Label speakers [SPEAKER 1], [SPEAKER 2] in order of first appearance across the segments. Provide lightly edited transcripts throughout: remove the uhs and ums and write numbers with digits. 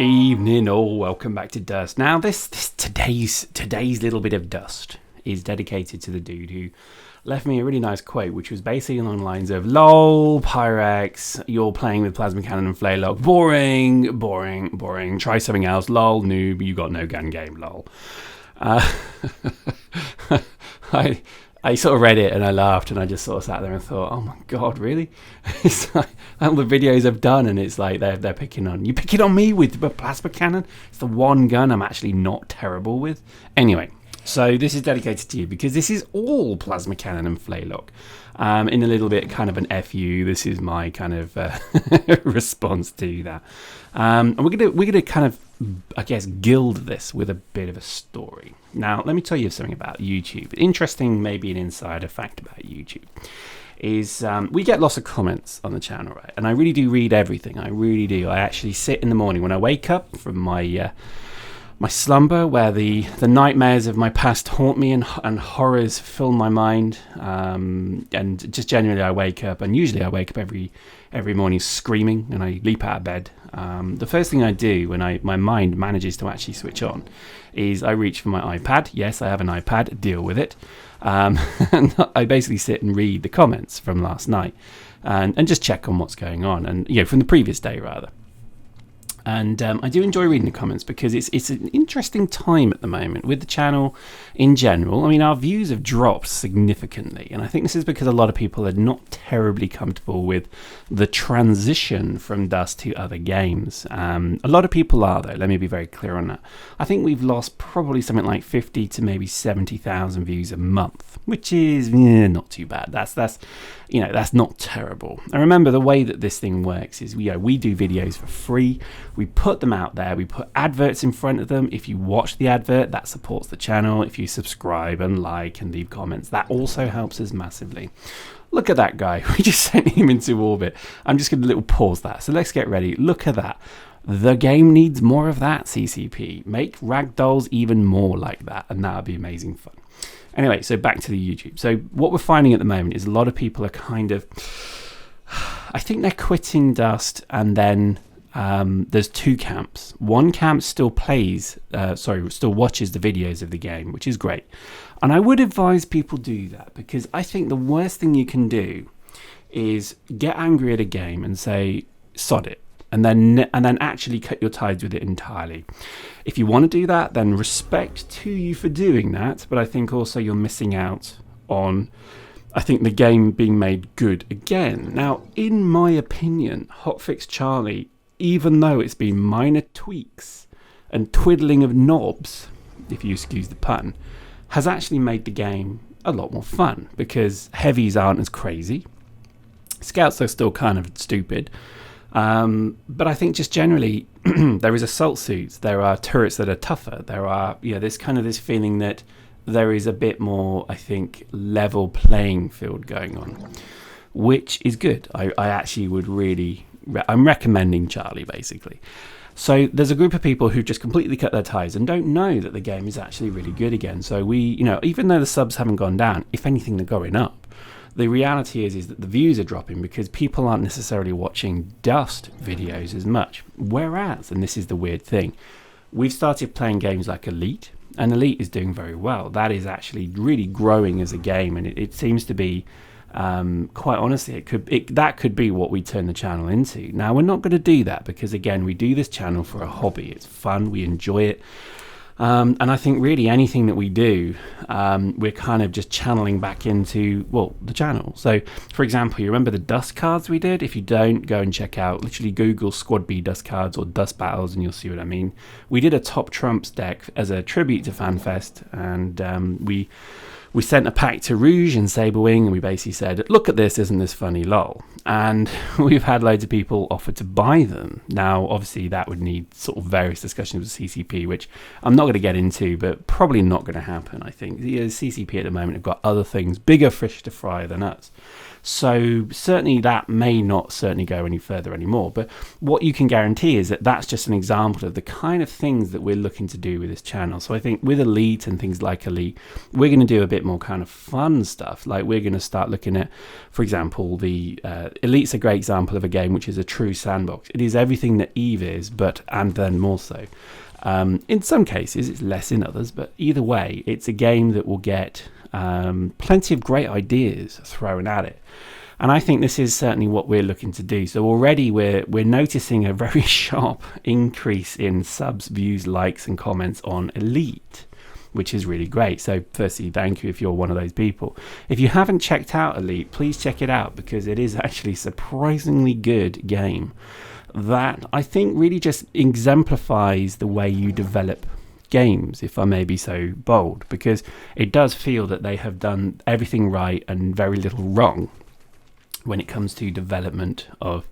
[SPEAKER 1] Evening all, welcome back to Dust. Now today's little bit of dust is dedicated to the dude who left me a really nice quote, which was basically along the lines of, "Lol, Pyrex, you're playing with plasma cannon and flaylock. Boring. Try something else. Lol, noob, you got no gun game. Lol." I sort of read it and I laughed and I just sort of sat there and thought, oh my god, really? It's like all the videos I've done and it's like they're picking on me with a plasma cannon. It's the one gun I'm actually not terrible with. Anyway, so this is dedicated to you because this is all plasma cannon and flaylock. In a little bit kind of an FU, this is my kind of response to that. And we're gonna kind of, I guess, gild this with a bit of a story. Now, let me tell you something about YouTube. Interesting, maybe an insider fact about YouTube is we get lots of comments on the channel, right? And I really do read everything. I really do. I actually sit in the morning when I wake up from my my slumber, where the nightmares of my past haunt me and horrors fill my mind. And just generally, I wake up, and usually I wake up every morning screaming, and I leap out of bed. The first thing I do when my mind manages to actually switch on is I reach for my iPad. Yes, I have an iPad. Deal with it. And I basically sit and read the comments from last night and just check on what's going on, and from the previous day rather. And I do enjoy reading the comments because it's an interesting time at the moment with the channel in general. I mean, our views have dropped significantly, and I think this is because a lot of people are not terribly comfortable with the transition from Dust to other games. A lot of people are, though. Let me be very clear on that. I think we've lost probably something like 50 to maybe 70,000 views a month, which is not too bad. That's not terrible. And remember, the way that this thing works is we do videos for free. We put them out there. We put adverts in front of them. If you watch the advert, that supports the channel. If you subscribe and like and leave comments, that also helps us massively. Look at that guy. We just sent him into orbit. I'm just going to little pause that. So let's get ready. Look at that. The game needs more of that, CCP. Make ragdolls even more like that, and that would be amazing fun. Anyway, so back to the YouTube. So what we're finding at the moment is a lot of people are kind of, I think they're quitting Dust, and then there's two camps. One camp still watches the videos of the game, which is great. And I would advise people do that, because I think the worst thing you can do is get angry at a game and say, sod it. And then actually cut your ties with it entirely. If you want to do that, then respect to you for doing that. But I think also you're missing out on, I think, the game being made good again. Now, in my opinion, Hotfix Charlie, even though it's been minor tweaks and twiddling of knobs, if you excuse the pun, has actually made the game a lot more fun, because heavies aren't as crazy. Scouts are still kind of stupid. But I think just generally there is assault suits, there are turrets that are tougher, there are there's kind of this feeling that there is a bit more, I think, level playing field going on, which is good. I actually would really I'm recommending Charlie, basically. So there's a group of people who just completely cut their ties and don't know that the game is actually really good again. So we, even though the subs haven't gone down, if anything, they're going up. The reality is that the views are dropping because people aren't necessarily watching Dust videos as much. Whereas, and this is the weird thing, we've started playing games like Elite, and Elite is doing very well. That is actually really growing as a game, and it seems to be, quite honestly, that could be what we turn the channel into. Now, we're not going to do that because, again, we do this channel for a hobby. It's fun, we enjoy it. And I think really anything that we do, we're kind of just channeling back into, the channel. So, for example, you remember the Dust cards we did? If you don't, go and check out, literally Google SquadB Dust cards or Dust battles and you'll see what I mean. We did a Top Trumps deck as a tribute to FanFest, and we sent a pack to Rouge and Saberwing, and we basically said, look at this, isn't this funny, lol. And we've had loads of people offer to buy them. Now, obviously, that would need sort of various discussions with CCP, which I'm not going to get into, but probably not going to happen, I think. The CCP at the moment have got other things, bigger fish to fry than us. So certainly that may not certainly go any further anymore. But what you can guarantee is that that's just an example of the kind of things that we're looking to do with this channel. So I think with Elite and things like Elite, we're going to do a bit more kind of fun stuff. Like we're going to start looking at, for example, the Elite's a great example of a game which is a true sandbox. It is everything that Eve is, and then more so. In some cases, it's less in others, but either way, it's a game that will get plenty of great ideas thrown at it. And I think this is certainly what we're looking to do. So already we're noticing a very sharp increase in subs, views, likes and comments on Elite, which is really great. So firstly, thank you if you're one of those people. If you haven't checked out Elite, please check it out, because it is actually a surprisingly good game that I think really just exemplifies the way you develop games, if I may be so bold, because it does feel that they have done everything right and very little wrong when it comes to development of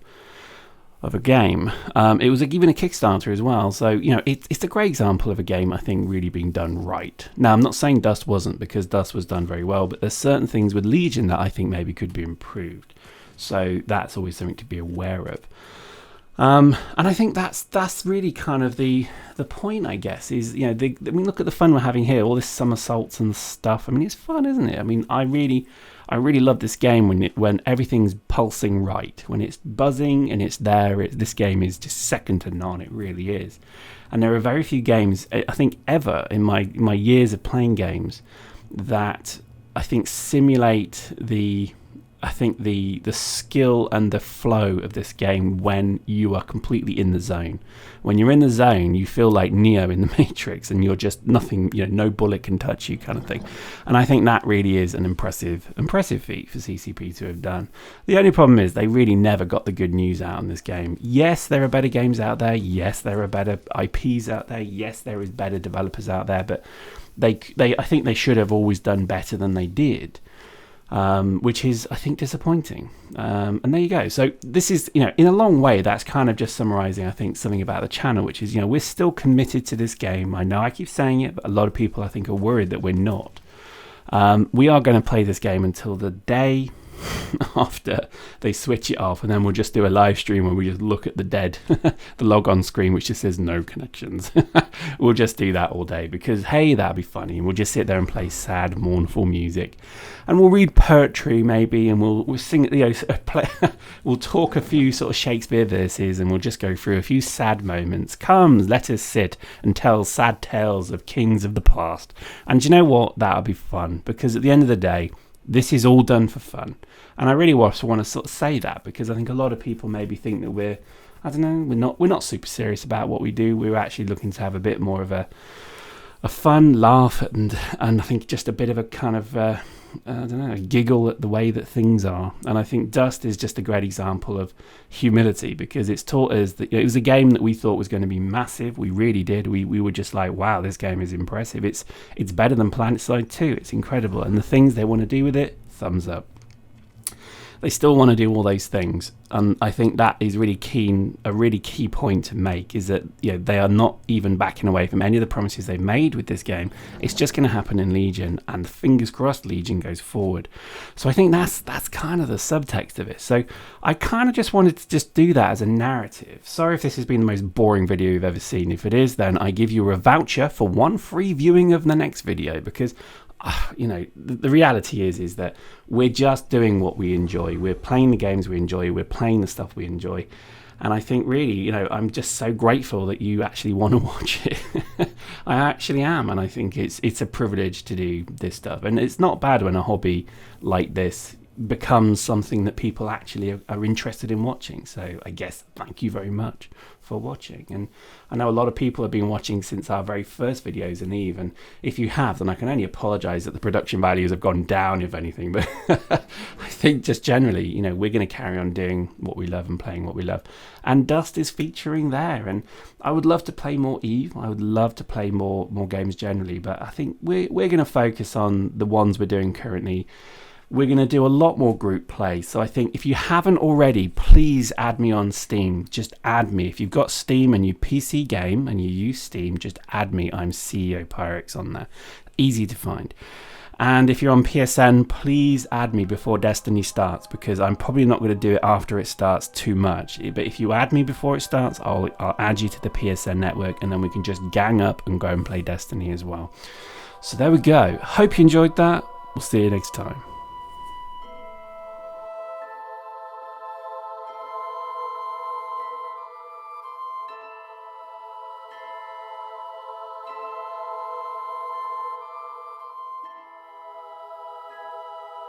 [SPEAKER 1] a game. It was even a Kickstarter as well, so it's a great example of a game I think really being done right. Now, I'm not saying Dust wasn't, because Dust was done very well, but there's certain things with Legion that I think maybe could be improved, so that's always something to be aware of. And I think that's really kind of the point, I guess, is look at the fun we're having here, all this somersaults and stuff. I mean, it's fun, isn't it? I mean, I really love this game when everything's pulsing right, when it's buzzing and it's there. This game is just second to none. It really is. And there are very few games, I think, ever in my years of playing games that I think simulate the skill and the flow of this game when you are completely in the zone. When you're in the zone, you feel like Neo in the Matrix, and you're just nothing, no bullet can touch you, kind of thing. And I think that really is an impressive feat for CCP to have done. The only problem is they really never got the good news out on this game. Yes, there are better games out there. Yes, there are better IPs out there. Yes, there is better developers out there, but I think they should have always done better than they did. Which is, I think, disappointing. And there you go. So this is, in a long way, that's kind of just summarizing, I think, something about the channel, which is, we're still committed to this game. I know I keep saying it, but a lot of people, I think, are worried that we're not. We are going to play this game until the day after they switch it off, and then we'll just do a live stream where we just look at the log on screen which just says no connections. We'll just do that all day, because hey, that'd be funny, and we'll just sit there and play sad, mournful music, and we'll read poetry maybe, and we'll sing we'll talk a few sort of Shakespeare verses, and we'll just go through a few sad moments. Come, let us sit and tell sad tales of kings of the past. And do you know what, that'll be fun, because at the end of the day, this is all done for fun. And I really want to sort of say that, because I think a lot of people maybe think that we're not super serious about what we do. We're actually looking to have a bit more of a fun laugh, and I think just a bit of a kind of a giggle at the way that things are. And I think Dust is just a great example of humility, because it's taught us that it was a game that we thought was going to be massive. We really did. We were just like, wow, this game is impressive. It's better than PlanetSide 2. It's incredible. And the things they want to do with it, thumbs up. They still want to do all those things, and I think that is a really key point to make, is that they are not even backing away from any of the promises they've made with this game. It's just going to happen in Legion, and fingers crossed Legion goes forward. So I think that's kind of the subtext of it. So I kind of just wanted to just do that as a narrative. Sorry if this has been the most boring video you've ever seen. If it is, then I give you a voucher for one free viewing of the next video, because the reality is that we're just doing what we enjoy. We're playing the games we enjoy. We're playing the stuff we enjoy. And I think really, I'm just so grateful that you actually want to watch it. I actually am. And I think it's a privilege to do this stuff. And it's not bad when a hobby like this becomes something that people actually are interested in watching. So I guess thank you very much for watching. And I know a lot of people have been watching since our very first videos in Eve, and if you have, then I can only apologize that the production values have gone down, if anything. But I think just generally, we're going to carry on doing what we love and playing what we love, and Dust is featuring there. And I would love to play more Eve. I would love to play more games generally, but I think we're going to focus on the ones we're doing currently. We're going to do a lot more group play. So I think if you haven't already, please add me on Steam. Just add me. If you've got Steam and you PC game and you use Steam, just add me. I'm CEO Pyrex on there. Easy to find. And if you're on PSN, please add me before Destiny starts, because I'm probably not going to do it after it starts too much. But if you add me before it starts, I'll add you to the PSN network, and then we can just gang up and go and play Destiny as well. So there we go. Hope you enjoyed that. We'll see you next time.